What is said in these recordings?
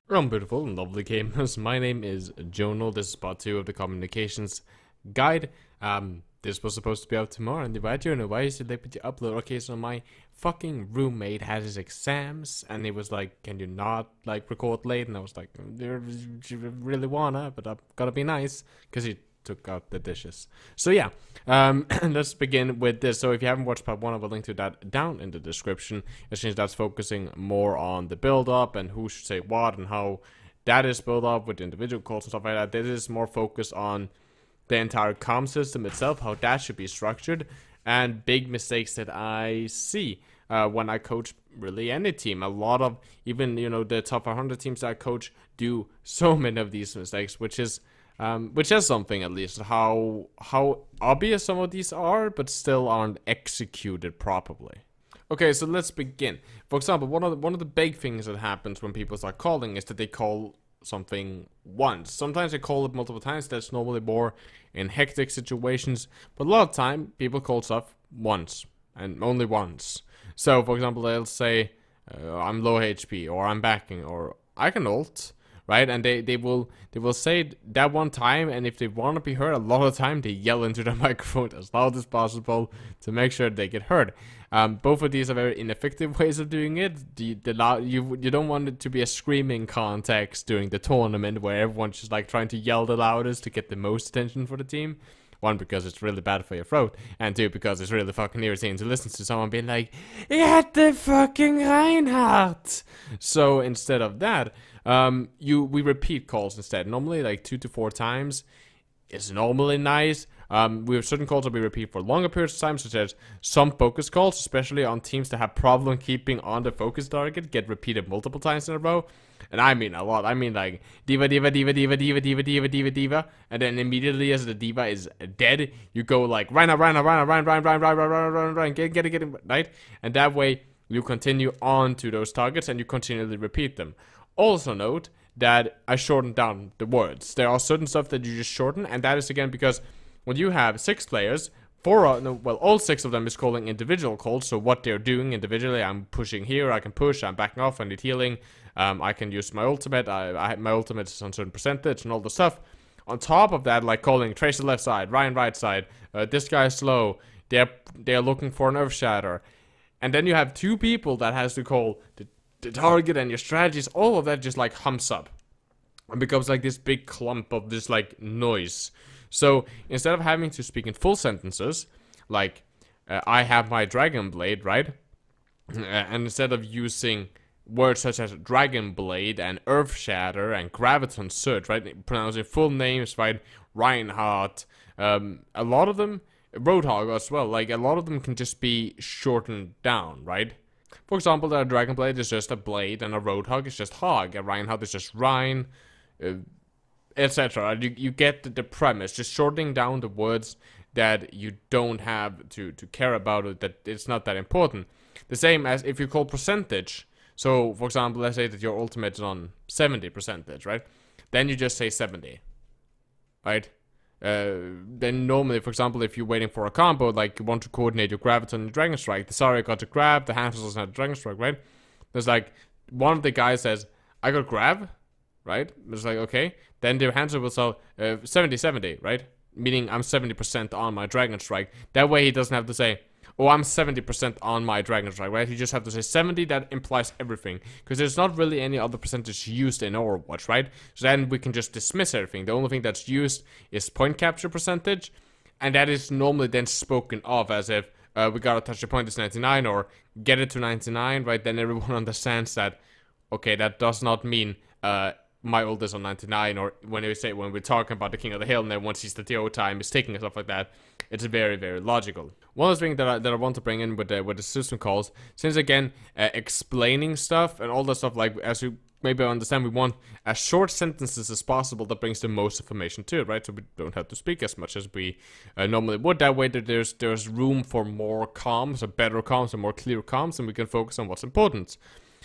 Beautiful and lovely gamers. My name is Jonal. This is part 2 of the communications guide. This was supposed to be out tomorrow, and why do you know why is it late to upload? Okay, so my fucking roommate had his exams, and he was like, "Can you not like record late?" And I was like, "You really wanna, but I'm gonna be nice," because he took out the dishes. So yeah, let's begin with this. So if you haven't watched part 1, I will link to that down in the description. Since that's focusing more on the build up and who should say what and how that is built up with individual calls and stuff like that. This is more focused on the entire comm system itself, how that should be structured, and big mistakes that I see when I coach really any team. A lot of even the top 100 teams I coach do so many of these mistakes, which is something, at least how obvious some of these are, but still aren't executed properly. Okay, so let's begin. For example, one of the big things that happens when people start calling is that they call something once. Sometimes they call it multiple times. That's normally more in hectic situations, but a lot of time people call stuff once and only once. So for example, they'll say I'm low HP, or I'm backing, or I can ult, right? And they will say that one time, and if they want to be heard, a lot of the time they yell into the microphone as loud as possible to make sure they get heard. Both of these are very ineffective ways of doing it. You don't want it to be a screaming context during the tournament where everyone's just like trying to yell the loudest to get the most attention for the team. One, because it's really bad for your throat, and two, because it's really fucking irritating to listen to someone being like, "Get the fucking Reinhardt!" So instead of that, we repeat calls instead. Normally like 2 to 4 times is normally nice. We have certain calls that we repeat for longer periods of time, such as some focus calls, especially on teams that have problem keeping on the focus target, get repeated multiple times in a row. And I mean a lot. I mean like diva, diva, diva, diva, diva, diva, diva, diva, diva, and then immediately as the diva is dead, you go like Ryan, get it, right? And that way you continue on to those targets and you continually repeat them. Also note that I shortened down the words. There are certain stuff that you just shorten, and that is again because when you have 6 players, all 6 of them is calling individual calls. So what they're doing individually, I'm pushing here, I can push, I'm backing off, I need healing. I can use my ultimate. My ultimate is on certain percentage and all the stuff. On top of that, like calling Tracer left side, Ryan right side. This guy is slow. They're looking for an earth shatter, and then you have 2 people that has to call the target and your strategies. All of that just like humps up and becomes like this big clump of this like noise. So instead of having to speak in full sentences, like I have my dragon blade, right? And instead of using words such as Dragon Blade and Earth Shatter and Graviton Surge, right? Pronouncing full names, right? Reinhardt, a lot of them, Roadhog as well, like a lot of them can just be shortened down, right? For example, a Dragon Blade is just a blade and a Roadhog is just Hog, a Reinhardt is just Rhine, etc. You get the premise, just shortening down the words that you don't have to care about it, that it's not that important. The same as if you call percentage. So, for example, let's say that your ultimate is on 70%, right? Then you just say 70, right? Then normally, for example, if you're waiting for a combo, like you want to coordinate your Graviton and your Dragon Strike, the Zarya got to grab, the Hamster doesn't have Dragon Strike, right? There's like, one of the guys says, I got grab, right? It's like, okay. Then their Hamster will sell 70-70, right? Meaning I'm 70% on my Dragon Strike. That way he doesn't have to say, oh, I'm 70% on my Dragon Strike, right? You just have to say 70, that implies everything. Because there's not really any other percentage used in Overwatch, right? So then we can just dismiss everything. The only thing that's used is point capture percentage. And that is normally then spoken of as if we gotta touch the point is 99 or get it to 99, right? Then everyone understands that, okay, that does not mean my ult is on 99, or when we're talking about the King of the Hill and everyone sees the TO time is ticking and stuff like that, it's very, very logical. One of the things that I want to bring in with the system calls, since again, explaining stuff and all that stuff, like as you maybe understand, we want as short sentences as possible that brings the most information to it, right? So we don't have to speak as much as we normally would. That way that there's room for more comms, or better comms, or more clear comms, and we can focus on what's important.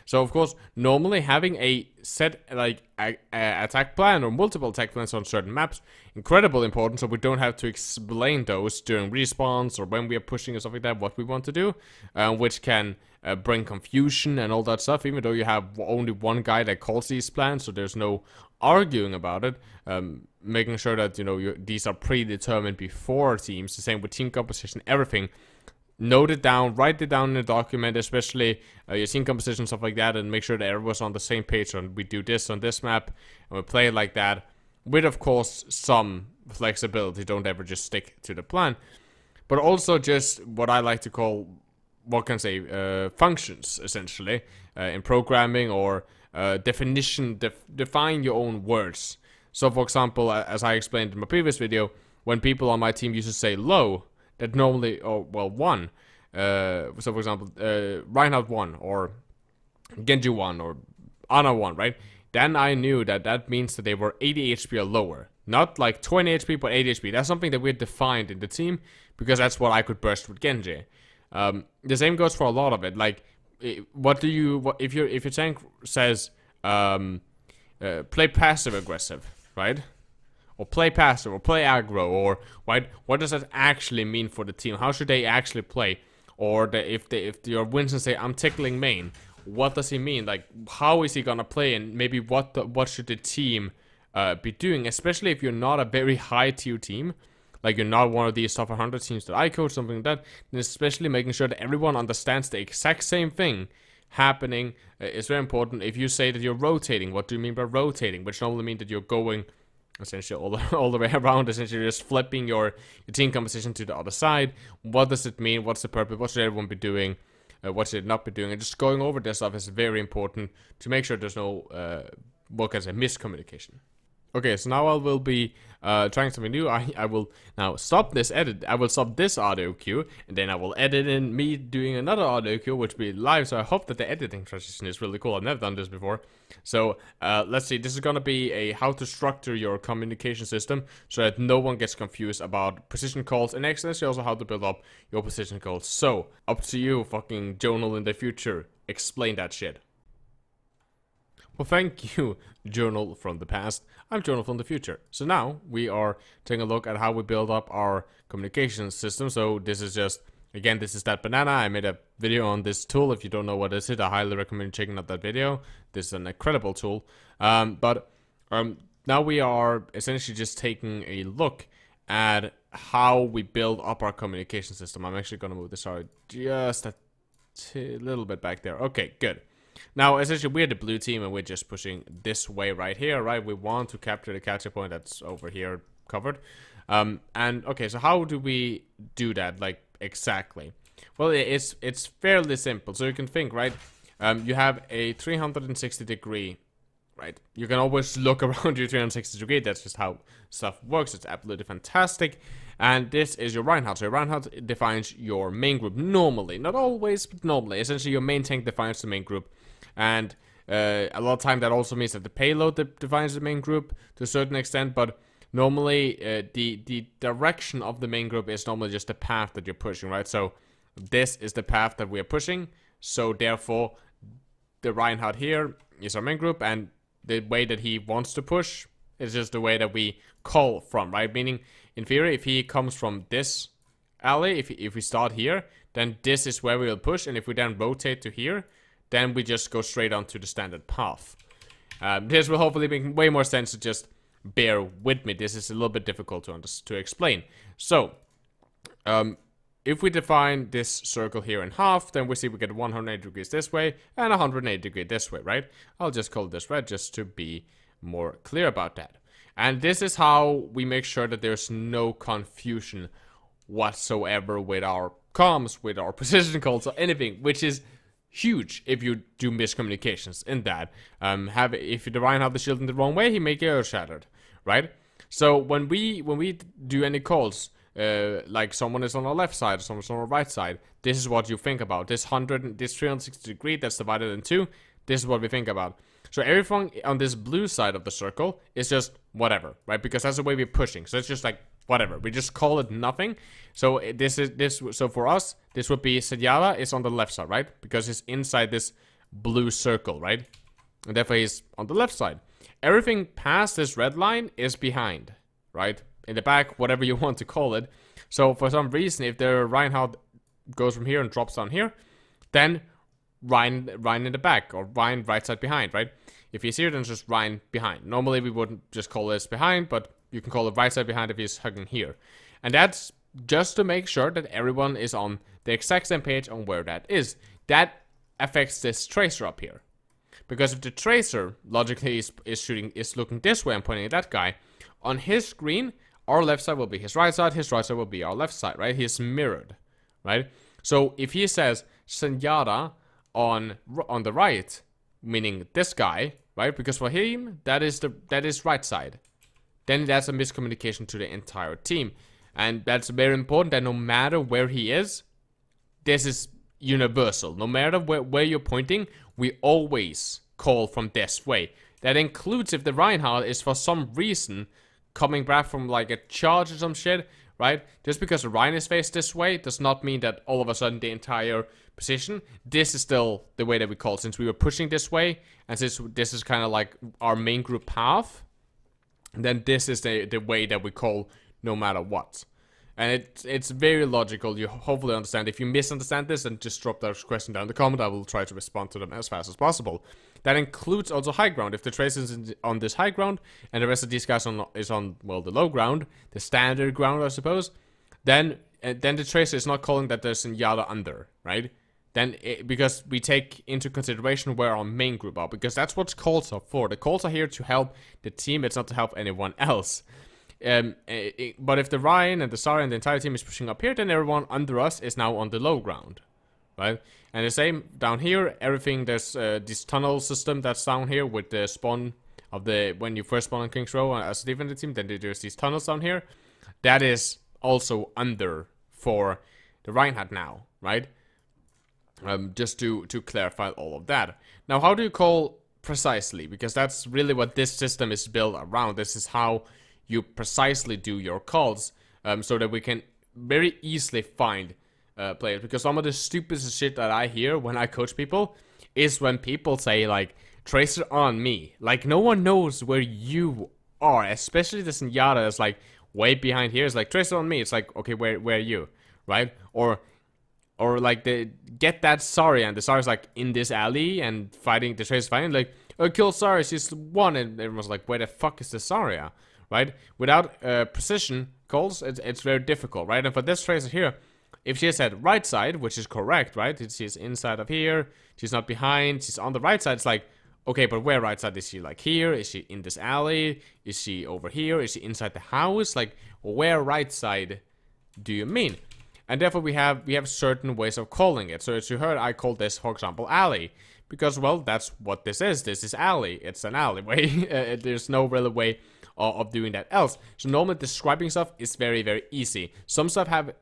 So of course, normally having a set like attack plan or multiple attack plans on certain maps, incredibly important, so we don't have to explain those during respawns or when we are pushing or stuff like that, what we want to do, which can bring confusion and all that stuff, even though you have only one guy that calls these plans, so there's no arguing about it. Making sure that, you know, these are predetermined before teams, the same with team composition, everything. Note it down, write it down in a document, especially your team composition, stuff like that, and make sure that everyone's on the same page. And we do this on this map, and we play it like that, with, of course, some flexibility. Don't ever just stick to the plan. But also just what I like to call, what can I say, functions, essentially, in programming, or define your own words. So, for example, as I explained in my previous video, when people on my team used to say low, that normally, or, well, 1. So, for example, Reinhardt 1, or Genji 1, or Ana 1, right? Then I knew that that means that they were 80 HP or lower. Not like 20 HP, but 80 HP. That's something that we had defined in the team, because that's what I could burst with Genji. The same goes for a lot of it. Like, if your tank says play passive aggressive, right? Or play passive, or play aggro, or what does that actually mean for the team? How should they actually play? Or if your Winston say I'm tickling main, what does he mean? Like, how is he gonna play, and maybe what should the team be doing? Especially if you're not a very high tier team, like you're not one of these top 100 teams that I coach, something like that, then especially making sure that everyone understands the exact same thing happening is very important. If you say that you're rotating, what do you mean by rotating? Which normally means that you're going essentially all the way around, essentially just flipping your team composition to the other side. What does it mean? What's the purpose? What should everyone be doing? What should it not be doing? And just going over this stuff is very important to make sure there's no, what can I say, miscommunication. Okay, so now I will be trying something new. I will now stop this edit. I will stop this audio cue, and then I will edit in me doing another audio cue, which will be live. So I hope that the editing transition is really cool. I've never done this before. So let's see. This is gonna be a how to structure your communication system so that no one gets confused about position calls, and actually also how to build up your position calls. So up to you, fucking Jonal in the future. Explain that shit. Well, thank you, Jonal from the past. I'm Jonal from the future. So now we are taking a look at how we build up our communication system. So this is just, again, this is that banana. I made a video on this tool. If you don't know what this is, I highly recommend checking out that video. This is an incredible tool. But now we are essentially just taking a look at how we build up our communication system. I'm actually going to move this out just a little bit back there. Okay, good. Now, essentially, we're the blue team, and we're just pushing this way right here, right? We want to capture the capture point that's over here covered. And, okay, so how do we do that, like, exactly? Well, it's fairly simple. So you can think, right? You have a 360 degree, right? You can always look around your 360 degree. That's just how stuff works. It's absolutely fantastic. And this is your Reinhardt. So your Reinhardt defines your main group normally. Not always, but normally. Essentially, your main tank defines the main group. And a lot of time that also means that the payload defines the main group to a certain extent. But normally, the direction of the main group is normally just the path that you're pushing, right? So this is the path that we are pushing. So therefore, the Reinhardt here is our main group. And the way that he wants to push is just the way that we call from, right? Meaning, in theory, if he comes from this alley, if we start here, then this is where we will push. And if we then rotate to here, then we just go straight onto the standard path. This will hopefully make way more sense, to just bear with me. This is a little bit difficult to explain. So, if we define this circle here in half, then we see we get 180 degrees this way and 180 degrees this way, right? I'll just call this red just to be more clear about that. And this is how we make sure that there's no confusion whatsoever with our comms, with our position calls, or anything, which is huge if you do miscommunications in that. If the Ryan have the shield in the wrong way, he may get shattered, right? So when we do any calls, like someone is on our left side, someone's on our right side, this is what you think about. This 360 degree that's divided in two, this is what we think about. So everything on this blue side of the circle is just whatever, right? Because that's the way we're pushing. So it's just like whatever. We just call it nothing. So so for us, this would be Sadyala is on the left side, right? Because he's inside this blue circle, right? And therefore he's on the left side. Everything past this red line is behind, right? In the back, whatever you want to call it. So for some reason, if the Reinhardt goes from here and drops down here, then Ryan in the back, or Ryan right side behind, right? If he's here, then it's just Ryan behind. Normally we wouldn't just call this behind, but you can call it right side behind if he's hugging here. And that's just to make sure that everyone is on the exact same page on where that is. That affects this tracer up here. Because if the tracer logically is looking this way and pointing at that guy, on his screen, our left side will be his right side will be our left side, right? He's mirrored, right? So if he says Senyara on the right, meaning this guy, right? Because for him, that is right side. Then that's a miscommunication to the entire team. And that's very important that no matter where he is, this is universal. No matter where you're pointing, we always call from this way. That includes if the Reinhardt is for some reason coming back from like a charge or some shit, right? Just because the Ryan is faced this way does not mean that all of a sudden the entire position, this is still the way that we call. Since we were pushing this way, and since this is kind of like our main group path, then this is the way that we call no matter what. And it's very logical. You hopefully understand. If you misunderstand this, then just drop that question down in the comment. I will try to respond to them as fast as possible. That includes also high ground. If the trace is on this high ground, and the rest of these guys is on, well, the low ground, the standard ground, I suppose, then the tracer is not calling that there's a yada under, right? Then, because we take into consideration where our main group are, because that's what calls are for. The calls are here to help the team. It's not to help anyone else. But if the Ryan and the Sari and the entire team is pushing up here, then everyone under us is now on the low ground, right? And the same down here, everything, there's this tunnel system that's down here with the spawn of the, when you first spawn on King's Row as a defensive team, then there's these tunnels down here. That is also under for the Reinhardt now, right? Just to clarify all of that. Now, how do you call precisely? Because that's really what this system is built around. This is how you precisely do your calls, so that we can very easily find players. Because some of the stupidest shit that I hear when I coach people is when people say like, tracer on me. Like, no one knows where you are, especially the Senyata is like way behind here. It's like, tracer on me. It's like, okay, where are you, right? Or like, get that Sari, and the Sari's like in this alley and fighting, the tracer's fighting, like, oh, kill Sari, she's one, and everyone's like, where the fuck is the Saria? Right? Without precision calls, it's very difficult, right? And for this tracer here, if she said right side, which is correct, right? She's inside of here, she's not behind, she's on the right side. It's like, okay, but where right side? Is she like here? Is she in this alley? Is she over here? Is she inside the house? Like, where right side do you mean? And therefore we have certain ways of calling it. So as you heard, I called this, for example, alley. Because, well, that's what this is. This is alley. It's an alleyway. There's no real way of doing that else. So normally describing stuff is very, very easy. Some stuff have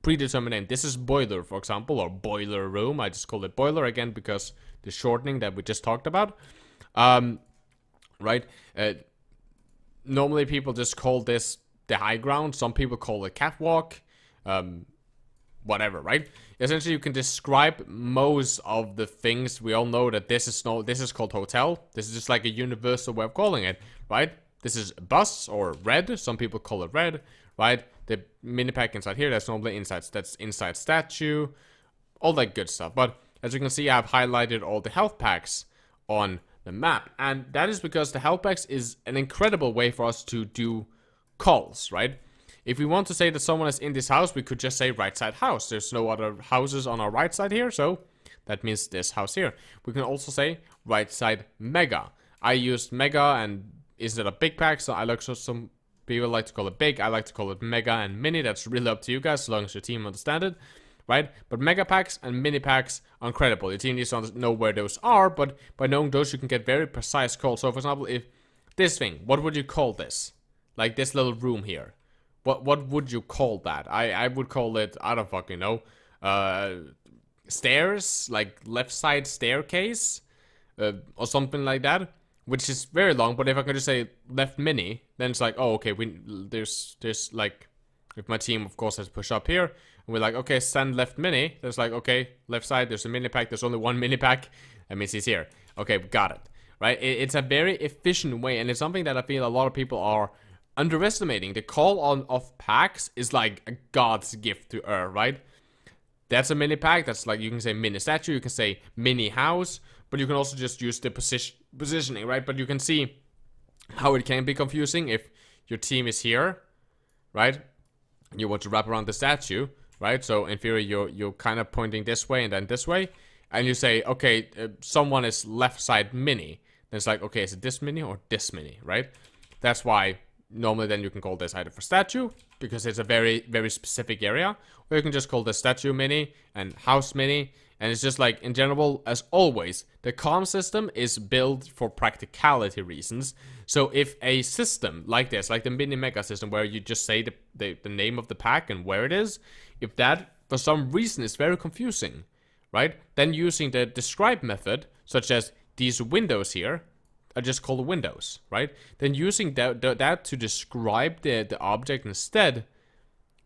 predetermined name. This is boiler, for example, or boiler room. I just call it boiler again because the shortening that we just talked about. Right? Normally people just call this the high ground. Some people call it catwalk. Whatever, right? Essentially, you can describe most of the things. We all know that this is called hotel. This is just like a universal way of calling it, right? This is bus or red. Some people call it red, right? The mini pack inside here, that's normally inside. That's inside statue, all that good stuff. But as you can see, I've highlighted all the health packs on the map, and that is because the health packs is an incredible way for us to do calls, right? If we want to say that someone is in this house, we could just say right side house. There's no other houses on our right side here, so that means this house here. We can also say right side mega. I used mega and instead of big pack, so I like, so some people like to call it big. I like to call it mega and mini. That's really up to you guys, as long as your team understand it, right? But mega packs and mini packs are incredible. Your team needs to know where those are, but by knowing those, you can get very precise calls. So, for example, if this thing, what would you call this? Like this little room here. What would you call that? I would call it, I don't fucking know, stairs, like left side staircase, or something like that, which is very long. But if I can just say left mini, then it's like, oh, okay, there's like, if my team of course has to push up here, and we're like, okay, send left mini. There's like, okay, left side, there's a mini pack. There's only one mini pack. That means he's here. Okay, got it. Right? It's a very efficient way, and it's something that I feel a lot of people are underestimating. The call on of packs is like a god's gift to Earth, right? that's a mini pack. That's like, you can say mini statue, you can say mini house, but you can also just use the positioning, right? But you can see how it can be confusing if your team is here, right? You want to wrap around the statue, right? So in theory, you're kind of pointing this way and then this way, and you say, okay, someone is left side mini. Then it's like, okay, is it this mini or this mini, right? That's why normally then you can call this either for statue, because it's a very, very specific area, or you can just call this statue mini and house mini. And it's just like, in general, as always, the comm system is built for practicality reasons. So if a system like this, like the mini mega system, where you just say the name of the pack and where it is, if that for some reason is very confusing, right? Then using the describe method, such as these windows here, are just called windows, right? Then using that to describe the object instead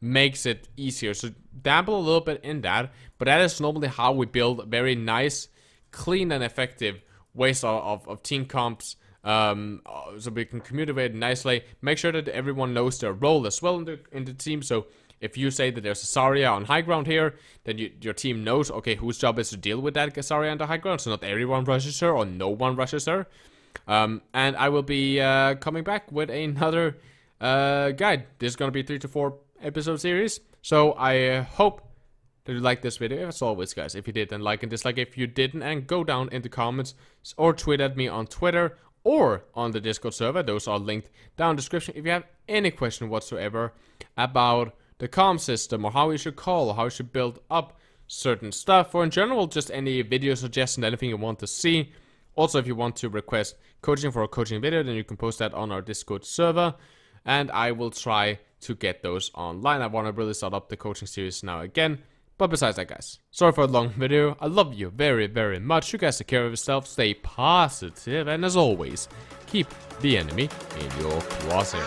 makes it easier. So dabble a little bit in that, but that is normally how we build very nice, clean and effective ways of team comps, so we can communicate nicely. Make sure that everyone knows their role as well in the team. So if you say that there's a Zarya on high ground here, then your team knows, okay, whose job is to deal with that Zarya on the high ground, so not everyone rushes her or no one rushes her. And I will be coming back with another guide. This is gonna be 3 to 4 episode series, so I hope that you liked this video. As always, guys, if you did, then like and dislike. If you didn't, and go down in the comments or tweet at me on Twitter or on the Discord server. Those are linked down in the description. If you have any question whatsoever about the comm system, or how you should call, or how you should build up certain stuff, or in general just any video suggestion, anything you want to see. Also, if you want to request coaching for a coaching video, then you can post that on our Discord server, and I will try to get those online. I want to really start up the coaching series now again. But besides that, guys, sorry for a long video. I love you very, very much. You guys take care of yourself, stay positive, and as always, keep the enemy in your crosshair.